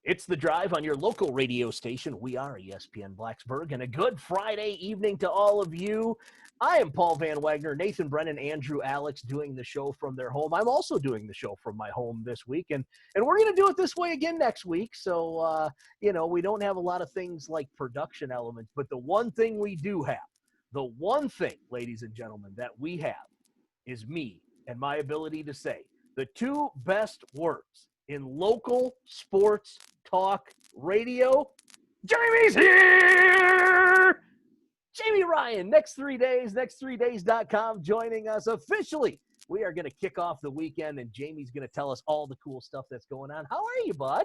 It's The Drive on your local radio station. We are ESPN Blacksburg, and a good Friday evening to all of you. I am Paul VanWagoner, Nathan Brennan, Andrew, Alex doing the show from their home. I'm also doing the show from my home this week, and we're going to do it this way again next week. So, we don't have a lot of things like production elements, but the one thing we do have, the one thing, ladies and gentlemen, that we have is me and my ability to say the two best words in local sports talk radio. Jamie's here! Jami Ryan, next 3 days, next3days.com, joining us officially. We are going to kick off the weekend, and Jamie's going to tell us all the cool stuff that's going on. How are you, bud?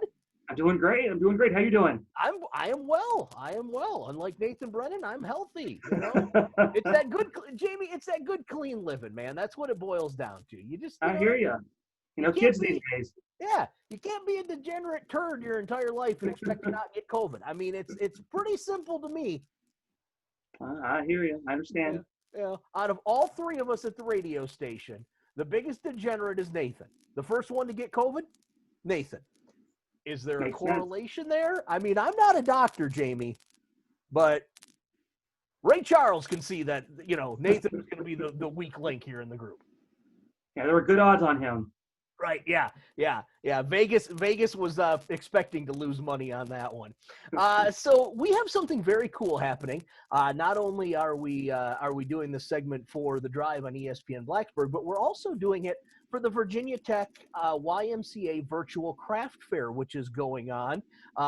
I'm doing great. How you doing? I am well. Unlike Nathan Brennan, I'm healthy. It's that good, Jamie. It's that good, clean living, man. That's what it boils down to. I hear you. Kids these days. Yeah, you can't be a degenerate turd your entire life and expect to not get COVID. I mean, it's pretty simple to me. I hear you. I understand. Yeah. Out of all three of us at the radio station, the biggest degenerate is Nathan. The first one to get COVID, Nathan. Is there a correlation there? I mean, I'm not a doctor, Jamie, but Ray Charles can see that, Nathan is going to be the weak link here in the group. Yeah, there were good odds on him. Right. Yeah. Vegas was expecting to lose money on that one. So we have something very cool happening. Not only are we doing this segment for The Drive on ESPN Blacksburg, but we're also doing it for the Virginia Tech YMCA Virtual Craft Fair, which is going on.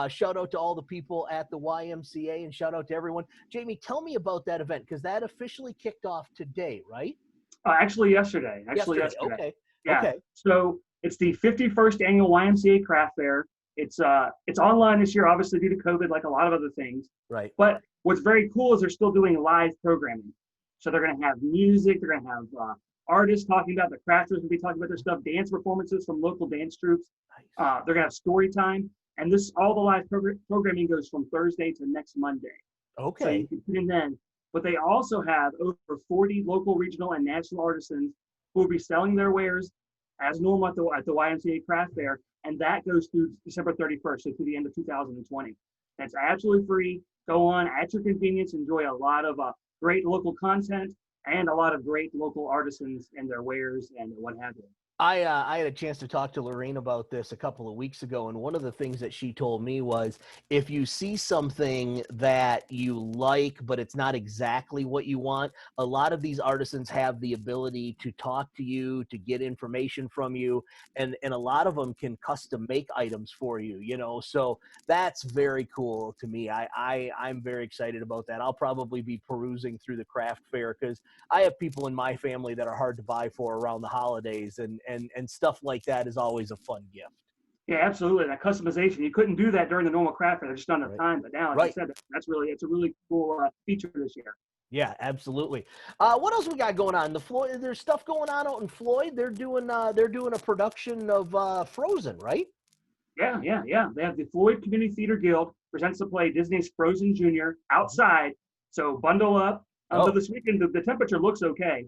Shout out to all the people at the YMCA and shout out to everyone. Jamie, tell me about that event, because that officially kicked off today, right? Actually, yesterday. Okay. Yeah. Okay. So it's the 51st annual YMCA Craft Fair. It's online this year, obviously due to COVID, like a lot of other things. Right. But what's very cool is they're still doing live programming. So they're going to have music. They're going to have artists talking about the crafters will be talking about their stuff, dance performances from local dance troops. Nice. They're going to have story time. And all the live programming goes from Thursday to next Monday. Okay. So you can tune in then. But they also have over 40 local, regional, and national artisans who will be selling their wares as normal at the YMCA Craft Fair, and that goes through December 31st, so through the end of 2020. That's absolutely free. Go on at your convenience, enjoy a lot of great local content and a lot of great local artisans and their wares and what have you. I had a chance to talk to Lorraine about this a couple of weeks ago, and one of the things that she told me was if you see something that you like, but it's not exactly what you want, a lot of these artisans have the ability to talk to you, to get information from you, and a lot of them can custom make items for you, so that's very cool to me. I'm very excited about that. I'll probably be perusing through the craft fair because I have people in my family that are hard to buy for around the holidays, and stuff like that is always a fun gift. Yeah, absolutely. That customization, you couldn't do that during the normal craft fair. There's just not enough time. But now, like you said, it's a really cool feature this year. Yeah, absolutely. What else we got going on? There's stuff going on out in Floyd. They're doing a production of Frozen, right? Yeah. They have the Floyd Community Theater Guild presents the play Disney's Frozen Jr. outside. So bundle up. So this weekend, the temperature looks okay.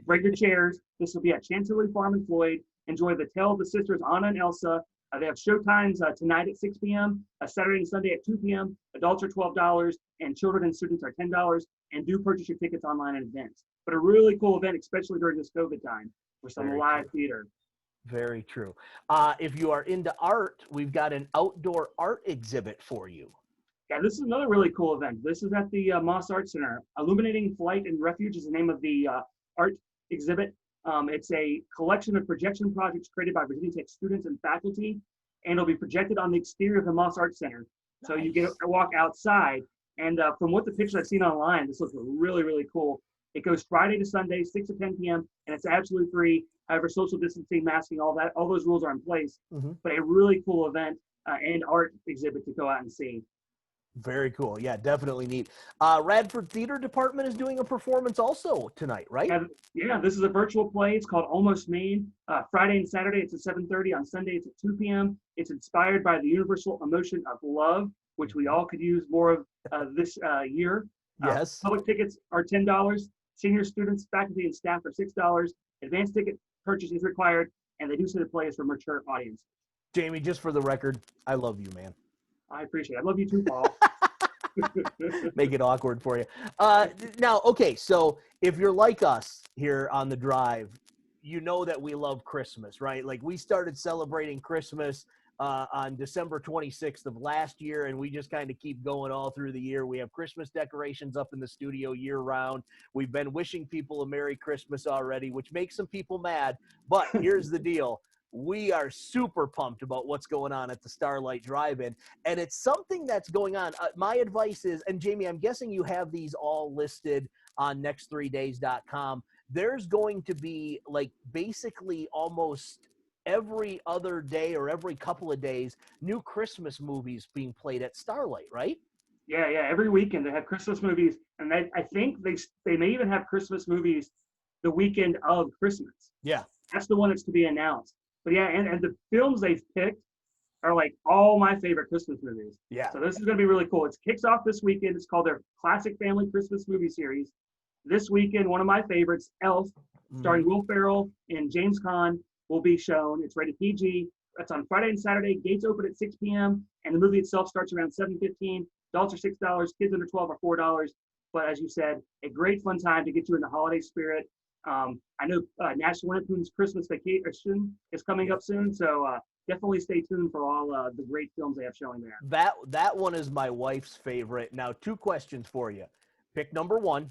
Break your chairs. This will be at Chancery Farm in Floyd. Enjoy the Tale of the Sisters, Anna and Elsa. They have show times tonight at 6 p.m., Saturday and Sunday at 2 p.m. Adults are $12, and children and students are $10. And do purchase your tickets online in advance. But a really cool event, especially during this COVID time, with some live theater. Very true. If you are into art, we've got an outdoor art exhibit for you. Yeah, this is another really cool event. This is at the Moss Art Center. Illuminating Flight and Refuge is the name of the art exhibit. It's a collection of projection projects created by Virginia Tech students and faculty, and it'll be projected on the exterior of the Moss Art Center. Nice. So you get to walk outside, and from what the pictures I've seen online, this looks really, really cool. It goes Friday to Sunday, 6 to 10 p.m., and it's absolutely free. However, social distancing, masking, all those rules are in place. Mm-hmm. But a really cool event and art exhibit to go out and see. Very cool. Yeah, definitely neat. Radford Theater Department is doing a performance also tonight, right? Yeah, this is a virtual play. It's called Almost Maine. Friday and Saturday, it's at 7:30. On Sunday, it's at 2 p.m. It's inspired by the universal emotion of love, which we all could use more of this year. Yes. Public tickets are $10. Senior students, faculty, and staff are $6. Advanced ticket purchase is required, and they do say the play is for mature audiences. Jamie, just for the record, I love you, man. I appreciate it. I love you too, Paul. Make it awkward for you. Now, okay, so if you're like us here on the drive, you know that we love Christmas, right? Like we started celebrating Christmas on December 26th of last year, and we just kind of keep going all through the year. We have Christmas decorations up in the studio year round. We've been wishing people a Merry Christmas already, which makes some people mad. But here's the deal. We are super pumped about what's going on at the Starlight DriveIn, and it's something that's going on. My advice is, and Jamie, I'm guessing you have these all listed on next3days.com. There's going to be like basically almost every other day or every couple of days, new Christmas movies being played at Starlight, right? Yeah. Every weekend they have Christmas movies, and I think they may even have Christmas movies the weekend of Christmas. Yeah. That's the one that's to be announced. But yeah, and the films they've picked are like all my favorite Christmas movies. Yeah. So this is going to be really cool. It kicks off this weekend. It's called their Classic Family Christmas Movie Series. This weekend, one of my favorites, Elf, starring Will Ferrell and James Caan, will be shown. It's rated PG. That's on Friday and Saturday. Gates open at 6 p.m. and the movie itself starts around 7:15. Adults are $6. Kids under 12 are $4. But as you said, a great fun time to get you in the holiday spirit. I know National Lampoon's Christmas Vacation is coming up soon, so definitely stay tuned for all the great films they have showing there. That one is my wife's favorite. Now, two questions for you. Pick number one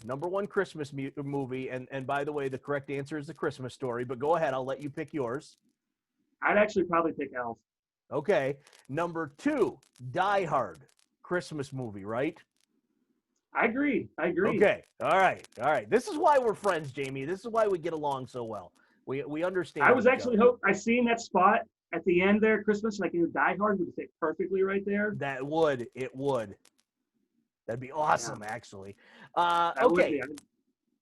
Christmas movie, and by the way, the correct answer is The Christmas Story, but go ahead, I'll let you pick yours. I'd actually probably pick Elf. Okay. Number two, Die Hard, Christmas movie, right? I agree. Okay. All right. This is why we're friends, Jamie. This is why we get along so well. We understand. I was actually I seen that spot at the end there, Christmas, like Die Hard would fit perfectly right there. It would. That'd be awesome, actually. That okay.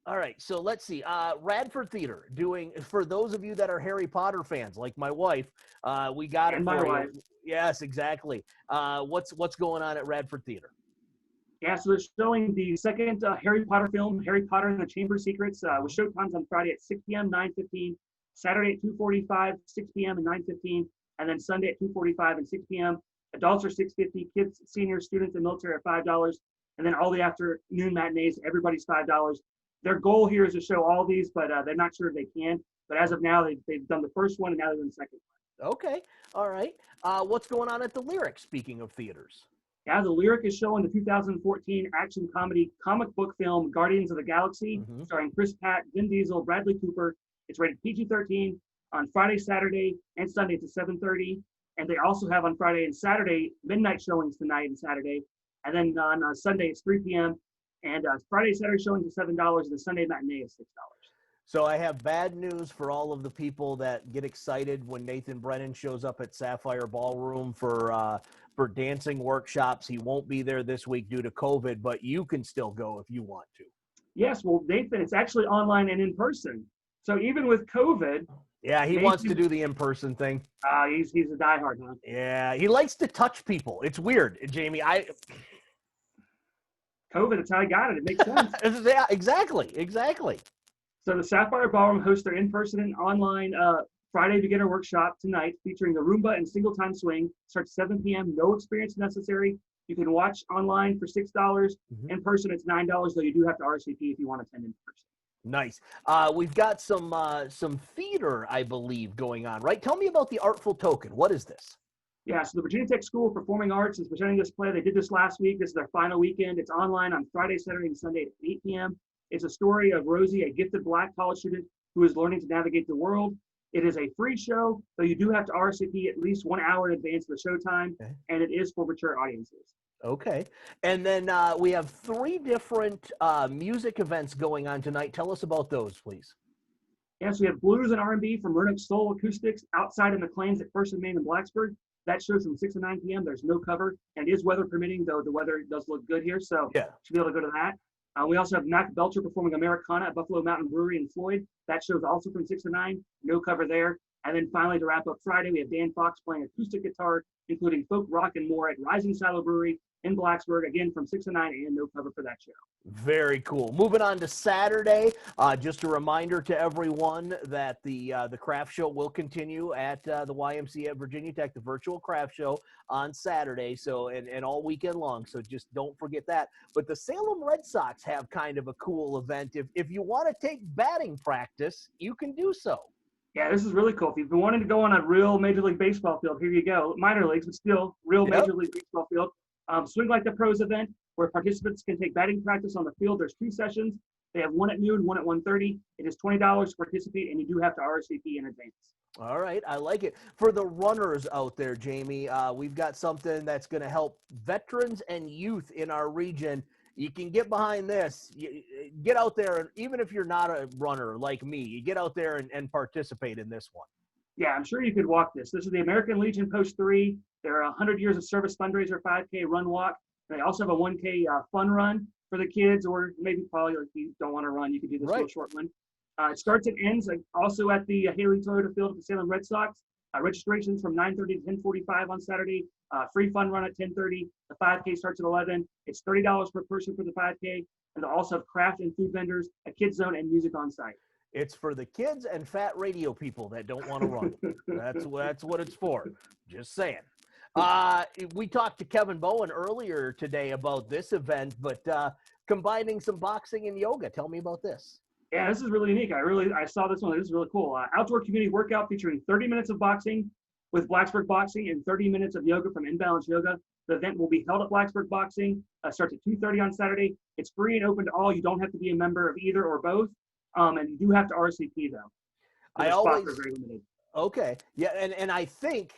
All right. So let's see. Radford Theater doing, for those of you that are Harry Potter fans, like my wife, we got it for you. Yes, exactly. What's going on at Radford Theater? Yeah, so they're showing the second Harry Potter film, Harry Potter and the Chamber of Secrets, with showtimes on Friday at 6 p.m., 9:15, Saturday at 2:45, 6 p.m. and 9:15, and then Sunday at 2:45 and 6 p.m. Adults are $6.50, kids, seniors, students, and military are $5, and then all the afternoon matinees, everybody's $5. Their goal here is to show all these, but they're not sure if they can. But as of now, they've done the first one, and now they're doing the second one. Okay, all right. What's going on at the Lyric, speaking of theaters? Yeah, the Lyric is showing the 2014 action comedy comic book film Guardians of the Galaxy, starring Chris Pratt, Vin Diesel, Bradley Cooper. It's rated PG-13 on Friday, Saturday, and Sunday to 7:30. And they also have on Friday and Saturday midnight showings tonight and Saturday. And then on Sunday it's 3 p.m. And Friday, Saturday showings are $7, and the Sunday matinee is $6. So I have bad news for all of the people that get excited when Nathan Brennan shows up at Sapphire Ballroom for dancing workshops. He won't be there this week due to COVID, but you can still go if you want to. Yes, well, Nathan, it's actually online and in person. So even with COVID. Yeah, he wants to do the in-person thing. He's a diehard, huh? Yeah, he likes to touch people. It's weird, Jamie. COVID, that's how I got it. It makes sense. Yeah, exactly. So the Sapphire Ballroom hosts their in-person and online Friday beginner workshop tonight, featuring the Roomba and single time swing. Starts 7 p.m. No experience necessary. You can watch online for $6. In person, it's $9, though you do have to RSVP if you want to attend in person. Nice. We've got some theater, I believe, going on, right? Tell me about the Artful Token. What is this? Yeah, so the Virginia Tech School of Performing Arts is presenting this play. They did this last week. This is their final weekend. It's online on Friday, Saturday, and Sunday at 8 p.m. It's a story of Rosie, a gifted Black college student who is learning to navigate the world. It is a free show, though you do have to RSVP at least 1 hour in advance of the showtime, and it is for mature audiences. Okay. And then we have 3 different music events going on tonight. Tell us about those, please. Yes, we have blues and R&B from Roanoke Soul Acoustics outside in the Claims at First and Maine in Blacksburg. That shows from 6 to 9 p.m. There's no cover, and it is weather permitting, though the weather does look good here, so you should be able to go to that. We also have Mac Belcher performing Americana at Buffalo Mountain Brewery in Floyd. That shows also from 6 to 9, no cover there. And then finally, to wrap up Friday, we have Dan Fox playing acoustic guitar, including folk, rock, and more at Rising Saddle Brewery in Blacksburg, again from 6 to 9, and no cover for that show. Very cool. Moving on to Saturday, just a reminder to everyone that the craft show will continue at the YMCA at Virginia Tech, the virtual craft show on Saturday, so and all weekend long. So just don't forget that. But the Salem Red Sox have kind of a cool event. If you want to take batting practice, you can do so. Yeah, this is really cool. If you've been wanting to go on a real Major League Baseball field, here you go. Minor leagues, but still real Major League Baseball field. Swing Like the Pros event, where participants can take batting practice on the field. There's 2 sessions. They have one at noon, one at 1:30. It is $20 to participate, and you do have to RSVP in advance. All right, I like it. For the runners out there, Jamie, we've got something that's going to help veterans and youth in our region. You can get behind this. You get out there, and even if you're not a runner like me, you get out there and participate in this one. Yeah, I'm sure you could walk this. This is the American Legion Post 3. They're a 100 Years of Service fundraiser 5K run walk. They also have a 1K fun run for the kids, or maybe Paul, if you don't want to run, you can do this little short one. It starts and ends also at the Haley Toyota Field of the Salem Red Sox. Registrations from 9:30 to 10:45 on Saturday. Free fun run at 10:30. The 5K starts at 11. It's $30 per person for the 5K. And they also have craft and food vendors, a kids zone, and music on site. It's for the kids and fat radio people that don't want to run. That's what it's for. Just saying. We talked to Kevin Bowen earlier today about this event, but combining some boxing and yoga. Tell me about this. Yeah, this is really unique. I saw this one. This is really cool. Outdoor community workout featuring 30 minutes of boxing with Blacksburg Boxing and 30 minutes of yoga from Inbalance Yoga. The event will be held at Blacksburg Boxing. Starts at 2:30 on Saturday. It's free and open to all. You don't have to be a member of either or both. And you do have to RSVP though. Okay. Yeah, and I think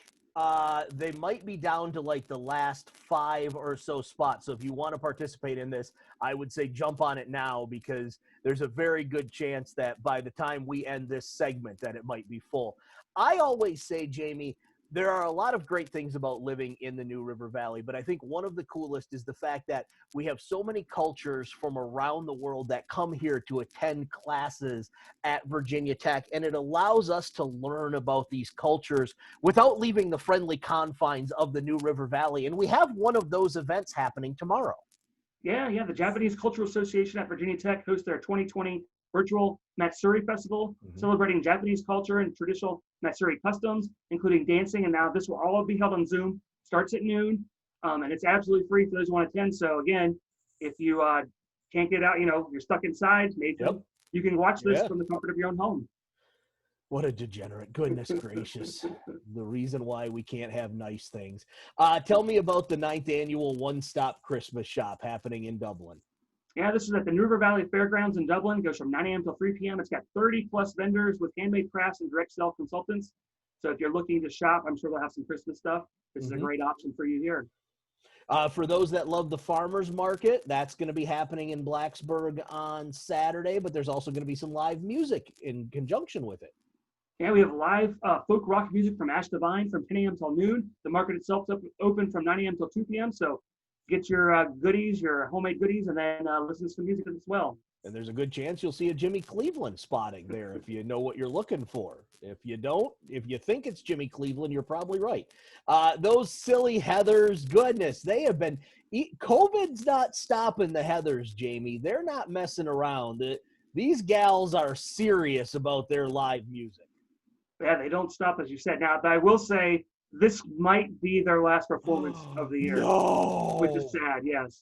they might be down to like the last 5 or so spots. So if you want to participate in this, I would say jump on it now, because there's a very good chance that by the time we end this segment that it might be full. I always say, Jamie, there are a lot of great things about living in the New River Valley, but I think one of the coolest is the fact that we have so many cultures from around the world that come here to attend classes at Virginia Tech, and it allows us to learn about these cultures without leaving the friendly confines of the New River Valley. And we have one of those events happening tomorrow. Yeah. The Japanese Cultural Association at Virginia Tech hosts their 2020 virtual Matsuri Festival, celebrating Japanese culture and traditional Matsuri customs, including dancing. And now this will all be held on Zoom. Starts at noon, and it's absolutely free for those who want to attend. So again, if you can't get out, you're stuck inside, maybe you can watch this from the comfort of your own home. What a degenerate. Goodness gracious. The reason why we can't have nice things. Tell me about the 9th annual OneStop Christmas Shop happening in Dublin. Yeah, this is at the New River Valley Fairgrounds in Dublin. It goes from 9 a.m. till 3 p.m. It's got 30-plus vendors with handmade crafts and direct sell consultants. So if you're looking to shop, I'm sure they'll have some Christmas stuff. This is a great option for you here. For those that love the farmers market, that's going to be happening in Blacksburg on Saturday, but there's also going to be some live music in conjunction with it. Yeah, we have live folk rock music from Ash Divine from 10 a.m. till noon. The market itself is open from 9 a.m. till 2 p.m. So get your goodies, your homemade goodies, and then listen to some music as well. And there's a good chance you'll see a Jimmy Cleveland spotting there if you know what you're looking for. If you don't, if you think it's Jimmy Cleveland, you're probably right. Those silly Heathers, goodness, they have been – COVID's not stopping the Heathers, Jamie. They're not messing around. These gals are serious about their live music. Yeah, they don't stop, as you said. Now, I will say – this might be their last performance of the year, which is sad. Yes.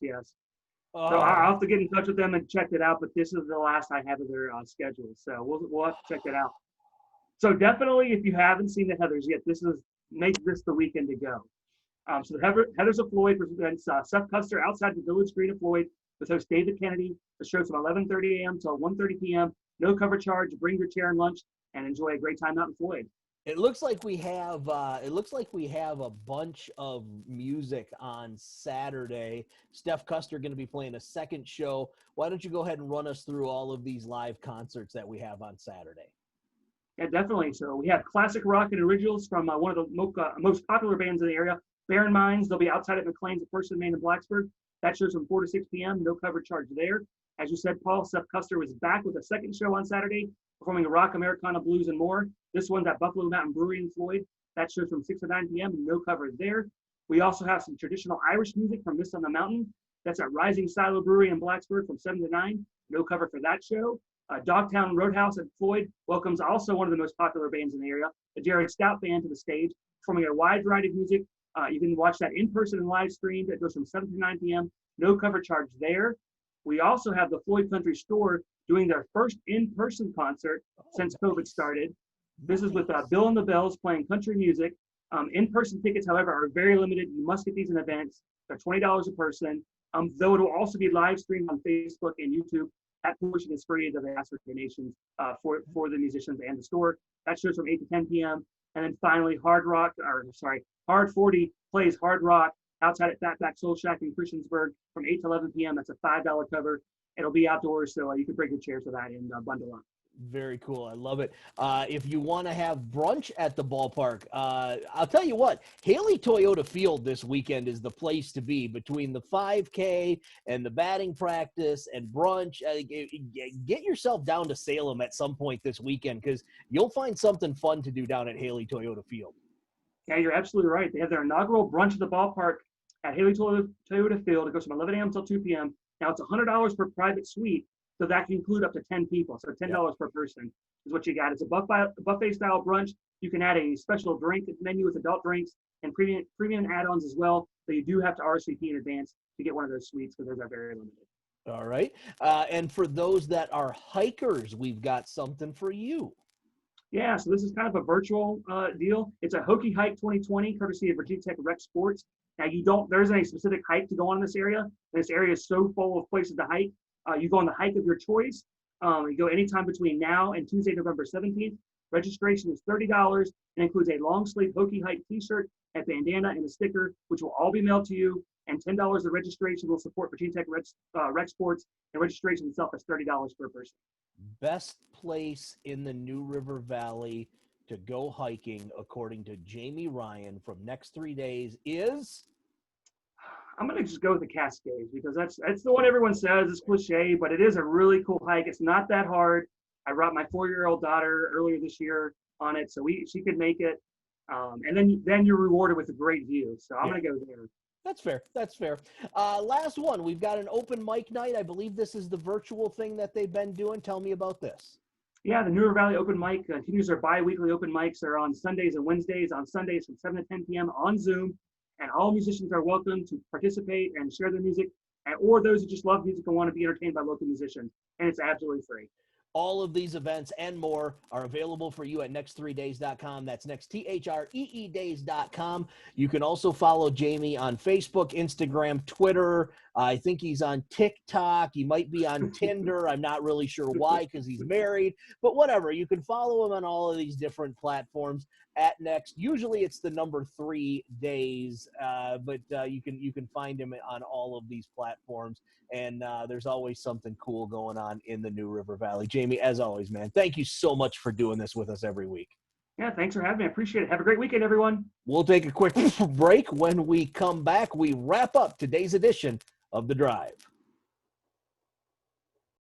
So I'll have to get in touch with them and check it out, but this is the last I have of their schedule. So we'll have to check it out. So definitely, if you haven't seen the Heathers yet, make this the weekend to go. So the Heathers of Floyd presents Seth Custer outside the Village Green of Floyd with host David Kennedy. The show's from 11:30 a.m. till 1:30 p.m. No cover charge. Bring your chair and lunch and enjoy a great time out in Floyd. It looks like we have a bunch of music on Saturday. Steph Custer going to be playing a second show. Why don't you go ahead and run us through all of these live concerts that we have on Saturday? Yeah, definitely. So we have classic rock and originals from one of the most popular bands in the area, Barren Minds. They'll be outside at McLean's at First and Maine in Blacksburg. That show's from 4 to 6 p.m. No cover charge there. As you said, Paul, Steph Custer was back with a second show on Saturday, performing rock, Americana, blues, and more. This one's at Buffalo Mountain Brewery in Floyd. That show's from 6 to 9 p.m. No cover there. We also have some traditional Irish music from Mist on the Mountain. That's at Rising Silo Brewery in Blacksburg from 7 to 9. No cover for that show. Dogtown Roadhouse at Floyd welcomes also one of the most popular bands in the area, the Jared Stout Band, to the stage, performing a wide variety of music. You can watch that in person and live streamed. It goes from 7 to 9 p.m. No cover charge there. We also have the Floyd Country Store doing their first in-person concert since COVID started. This is with Bill and the Bells playing country music. In-person tickets, however, are very limited. You must get these in advance. They're $20 a person. Though it will also be live streamed on Facebook and YouTube. That portion is free, though they ask for donations for the musicians and the store. That shows from 8 to 10 p.m. And then finally, Hard 40 plays Hard Rock outside at Fatback Soul Shack in Christiansburg from 8 to 11 p.m. That's a $5 cover. It'll be outdoors, so you can bring your chairs to that and bundle up. Very cool. I love it. If you want to have brunch at the ballpark, I'll tell you what, Haley Toyota Field this weekend is the place to be. Between the 5K and the batting practice and brunch, get yourself down to Salem at some point this weekend, because you'll find something fun to do down at Haley Toyota Field. Yeah, you're absolutely right. They have their inaugural brunch at the ballpark at Haley Toyota Field. It goes from 11 a.m. until 2 p.m. Now, it's $100 per private suite. So that can include up to 10 people. So $10 per person is what you got. It's a buffet style brunch. You can add a special drink menu with adult drinks and premium add-ons as well. But you do have to RSVP in advance to get one of those suites, because those are very limited. All right. And for those that are hikers, we've got something for you. Yeah, so this is kind of a virtual deal. It's a Hokey Height 2020, courtesy of Virginia Tech Rec Sports. Now, there isn't a specific hike to go on in this area. This area is so full of places to hike. You go on the hike of your choice. You go anytime between now and Tuesday, November 17th. Registration is $30 and includes a long sleeve Hokey Height t-shirt, a bandana, and a sticker, which will all be mailed to you. And $10 of registration will support Virginia Tech Rec Sports, and registration itself is $30 per person. Best place in the New River Valley to go hiking, according to Jami Ryan, from next 3 days is? I'm going to just go with the Cascades, because that's the one everyone says. It's cliche, but it is a really cool hike. It's not that hard. I brought my 4-year-old daughter earlier this year on it, so she could make it. And then you're rewarded with a great view. So I'm going to go there. That's fair. That's fair. Last one, we've got an open mic night. I believe this is the virtual thing that they've been doing. Tell me about this. Yeah, the New River Valley Open Mic continues their bi-weekly open mics. They're on Sundays and Wednesdays. On Sundays from 7 to 10 p.m. on Zoom. And all musicians are welcome to participate and share their music, or those who just love music and want to be entertained by local musicians. And it's absolutely free. All of these events and more are available for you at next3days.com. That's nextThree days.com. You can also follow Jami on Facebook, Instagram, Twitter. I think he's on TikTok. He might be on Tinder. I'm not really sure why, because he's married. But whatever. You can follow him on all of these different platforms at Next. Usually it's the number 3 days, but you can find him on all of these platforms. And there's always something cool going on in the New River Valley. Jami, as always, man, thank you so much for doing this with us every week. Yeah, thanks for having me. I appreciate it. Have a great weekend, everyone. We'll take a quick break. When we come back, we wrap up today's edition of The Drive.